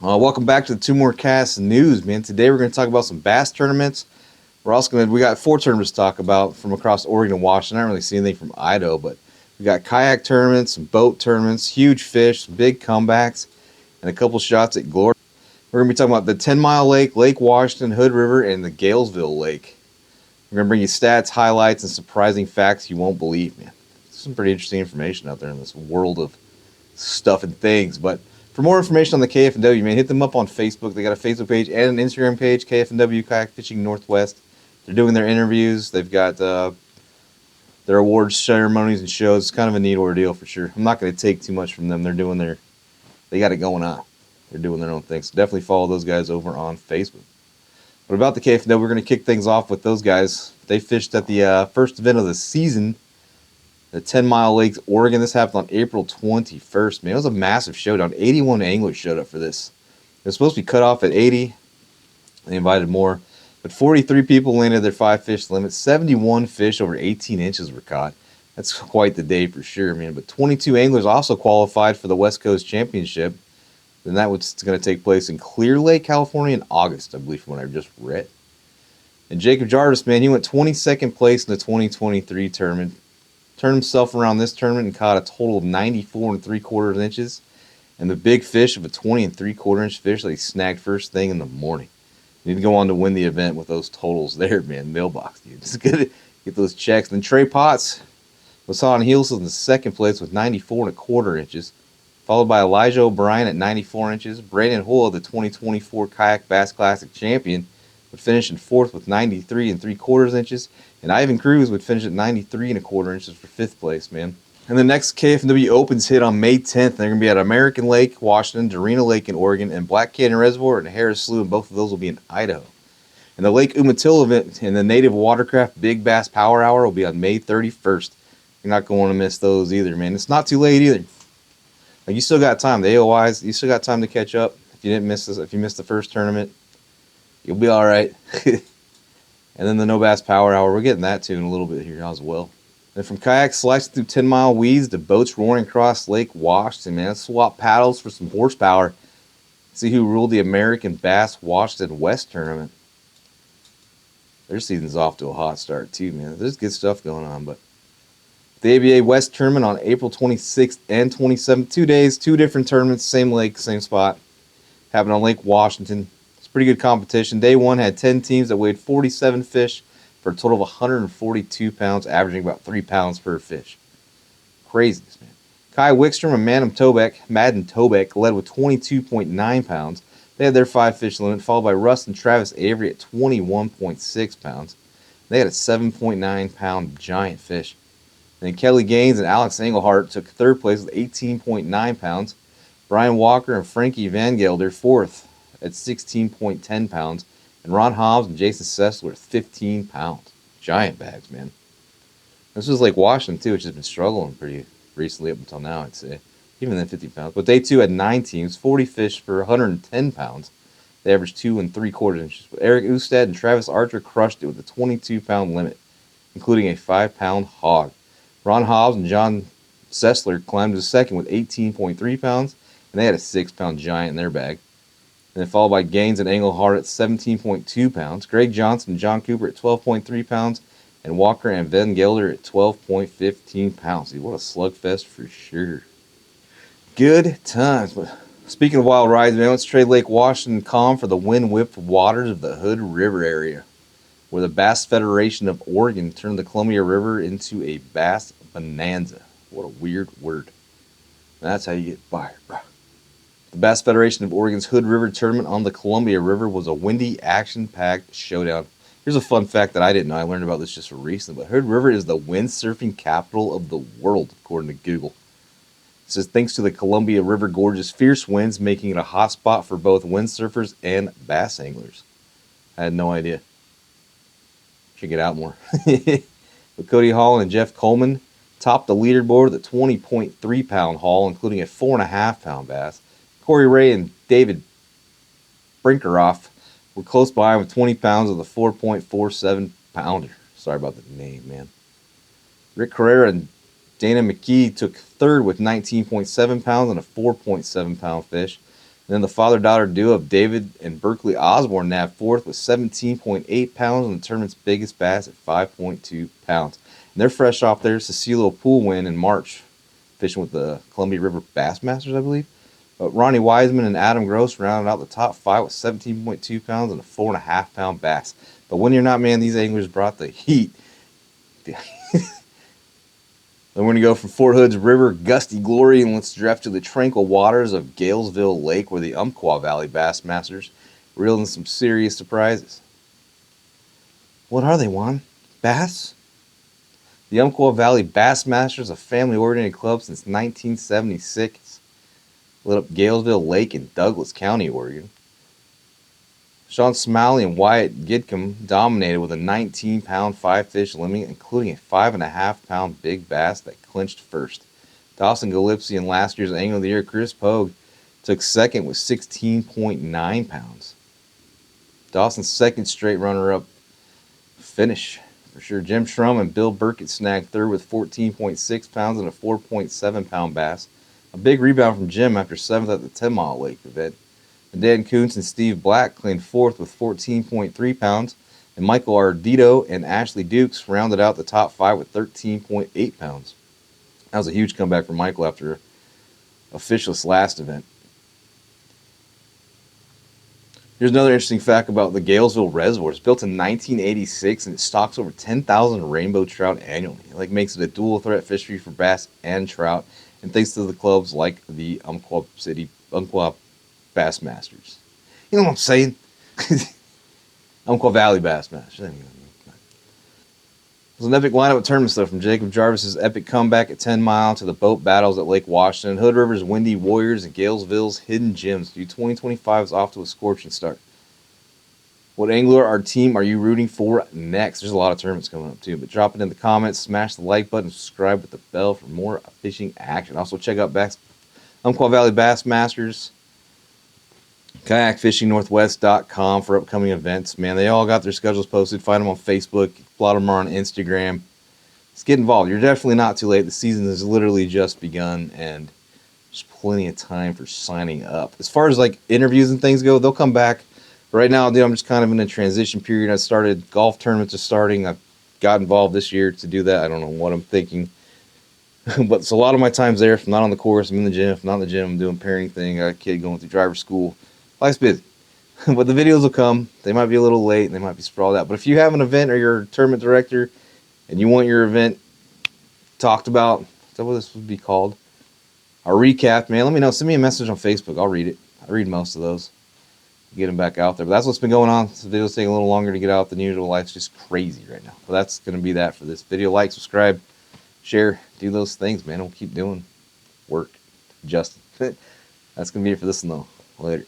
Welcome back to the Two More Casts News, man. Today we're going to talk about some bass tournaments. We got 4 tournaments to talk about from across Oregon and Washington. I don't really see anything from Idaho, but we got kayak tournaments, some boat tournaments, huge fish, some big comebacks, and a couple shots at glory. We're going to be talking about the 10-mile lake, Lake Washington, Hood River, and the Galesville Lake. We're going to bring you stats, highlights, and surprising facts you won't believe, man. There's some pretty interesting information out there in this world of stuff and things, but for more information on the KF&W, man, hit them up on Facebook. They got a Facebook page and an Instagram page, KF&W Kayak Fishing Northwest. They're doing their interviews. They've got their awards ceremonies and shows. It's kind of a neat ordeal for sure. I'm not going to take too much from them. They got it going on. They're doing their own thing. So definitely follow those guys over on Facebook. But about the KF&W, we're going to kick things off with those guys. They fished at the first event of the season, the 10-mile Lakes, Oregon. This happened on April 21st, man. It was a massive showdown. 81 anglers showed up for this. It was supposed to be cut off at 80. They invited more. But 43 people landed their 5-fish limit. 71 fish over 18 inches were caught. That's quite the day for sure, man. But 22 anglers also qualified for the West Coast Championship. And that was going to take place in Clear Lake, California in August, I believe, from what I just read. And Jacob Jarvis, man, he went 22nd place in the 2023 tournament. Turned himself around this tournament and caught a total of 94 3/4 inches, and the big fish of a 20 3/4 inch fish that he snagged first thing in the morning. You need to go on to win the event with those totals there, man. Mailbox, dude. It's good to get those checks. And then Trey Potts was hot on heels in the second place with 94 1/4 inches, followed by Elijah O'Brien at 94 inches. Brandon Hull, the 2024 Kayak Bass Classic champion, would finish in fourth with 93 3/4 inches. And Ivan Cruz would finish at 93 1/4 inches for fifth place, man. And the next KF&W Opens hit on May 10th. They're going to be at American Lake, Washington, Dorena Lake in Oregon, and Black Canyon Reservoir and Harris Slough, and both of those will be in Idaho. And the Lake Umatilla event and the Native Watercraft Big Bass Power Hour will be on May 31st. You're not going to miss those either, man. It's not too late either. Like, you still got time. The AOYs, you still got time to catch up. If you didn't miss this, if you missed the first tournament, you'll be all right. And then the No Bass Power Hour, we're getting that too in a little bit here as well. And from kayaks slicing through 10-mile weeds to boats roaring across Lake Washington, man. Let's swap paddles for some horsepower. See who ruled the American Bass Washington West tournament. Their season's off to a hot start too, man. There's good stuff going on. But the ABA West tournament on April 26th and 27th. 2 days, 2 different tournaments, same lake, same spot. Happened on Lake Washington. Pretty good competition. Day one had 10 teams that weighed 47 fish for a total of 142 pounds, averaging about 3 pounds per fish. Craziness, man. Kai Wickstrom and Madden Tobeck led with 22.9 pounds. They had their 5-fish limit, followed by Russ and Travis Avery at 21.6 pounds. They had a 7.9 pound giant fish. And then Kelly Gaines and Alex Engelhart took third place with 18.9 pounds. Brian Walker and Frankie Van Gelder fourth at 16.10 pounds, and Ron Hobbs and Jason Sessler at 15 pounds. Giant bags, man. This was like Washington, too, which has been struggling pretty recently up until now, I'd say. Even then, 50 pounds. But day 2 had 9 teams, 40 fish for 110 pounds. They averaged 2 3/4 inches. But Eric Ustad and Travis Archer crushed it with a 22-pound limit, including a 5-pound hog. Ron Hobbs and John Sessler climbed to second with 18.3 pounds, and they had a 6-pound giant in their bag. And then followed by Gaines and Engelhart at 17.2 pounds. Greg Johnson and John Cooper at 12.3 pounds. And Walker and Van Gelder at 12.15 pounds. Dude, what a slugfest for sure. Good times. But speaking of wild rides, man, let's trade Lake Washington calm for the wind-whipped waters of the Hood River area, where the Bass Federation of Oregon turned the Columbia River into a bass bonanza. What a weird word. That's how you get fired, bro. The Bass Federation of Oregon's Hood River tournament on the Columbia River was a windy, action-packed showdown. Here's a fun fact that I didn't know. I learned about this just recently. But Hood River is the windsurfing capital of the world, according to Google. It says thanks to the Columbia River Gorge's fierce winds, making it a hot spot for both windsurfers and bass anglers. I had no idea. Should get out more. But Cody Hall and Jeff Coleman topped the leaderboard with a 20.3-pound haul, including a 4.5-pound bass. Corey Ray and David Brinkeroff were close by with 20 pounds of the 4.47 pounder. Sorry about the name, man. Rick Carrera and Dana McKee took third with 19.7 pounds and a 4.7 pound fish. then the father-daughter duo of David and Berkeley Osborne nabbed fourth with 17.8 pounds and the tournament's biggest bass at 5.2 pounds. And they're fresh off their Cecilio Pool win in March, fishing with the Columbia River Bassmasters, I believe. But Ronnie Wiseman and Adam Gross rounded out the top five with 17.2 pounds and a 4.5 pound bass. But when you're not, man, these anglers brought the heat. Then we're going to go from Fort Hood's river gusty glory and let's drift to the tranquil waters of Galesville Lake where the Umpqua Valley Bassmasters reeled in some serious surprises. What are they, Juan? Bass? The Umpqua Valley Bassmasters, a family-oriented club since 1976, lit up Galesville Lake in Douglas County, Oregon. Sean Smiley and Wyatt Gidcombe dominated with a 19-pound five-fish limit, including a 5.5-pound big bass that clinched first. Dawson Gillespie and last year's Angler of the Year, Chris Pogue, took second with 16.9 pounds. Dawson's second straight runner-up finish, for sure. Jim Schrum and Bill Burkett snagged third with 14.6 pounds and a 4.7-pound bass. A big rebound from Jim after seventh at the 10-mile lake event. And Dan Kuntz and Steve Black claimed fourth with 14.3 pounds, and Michael Ardito and Ashley Dukes rounded out the top five with 13.8 pounds. That was a huge comeback for Michael after a fishless last event. Here's another interesting fact about the Galesville Reservoir. It's built in 1986 and it stocks over 10,000 rainbow trout annually. It makes it a dual threat fishery for bass and trout, and thanks to the clubs like the Umpqua Bassmasters. You know what I'm saying? Umpqua Valley Bassmasters. It was an epic lineup of tournament stuff from Jacob Jarvis's epic comeback at 10 Mile to the boat battles at Lake Washington, Hood River's Windy Warriors, and Galesville's Hidden Gems. 2025 is off to a scorching start. What angler or team are you rooting for next? There's a lot of tournaments coming up too, but drop it in the comments, smash the like button, subscribe with the bell for more fishing action. Also check out Umpqua Valley Bassmasters, kayakfishingnorthwest.com for upcoming events. Man, they all got their schedules posted. Find them on Facebook. A lot of them are on Instagram. Let's get involved. You're definitely not too late. The season has literally just begun, and there's plenty of time for signing up. As far as interviews and things go, they'll come back. But right now, I'm just kind of in a transition period. I started golf tournaments are starting. I've got involved this year to do that. I don't know what I'm thinking. But it's a lot of my time's there. If I'm not on the course, I'm in the gym. If I'm not in the gym, I'm doing parenting thing. I got a kid going through driver school. Life's busy. But the videos will come. They might be a little late. They might be sprawled out. But if you have an event or you're a tournament director and you want your event talked about, is that what this would be called? Or recapped, man, let me know. Send me a message on Facebook. I'll read it. I read most of those. Get them back out there. But that's what's been going on. This video's taking a little longer to get out than usual. Life's just crazy right now. But that's going to be that for this video. Like, subscribe, share, do those things, man. We'll keep doing work. Justin. That's going to be it for this one, though. Later.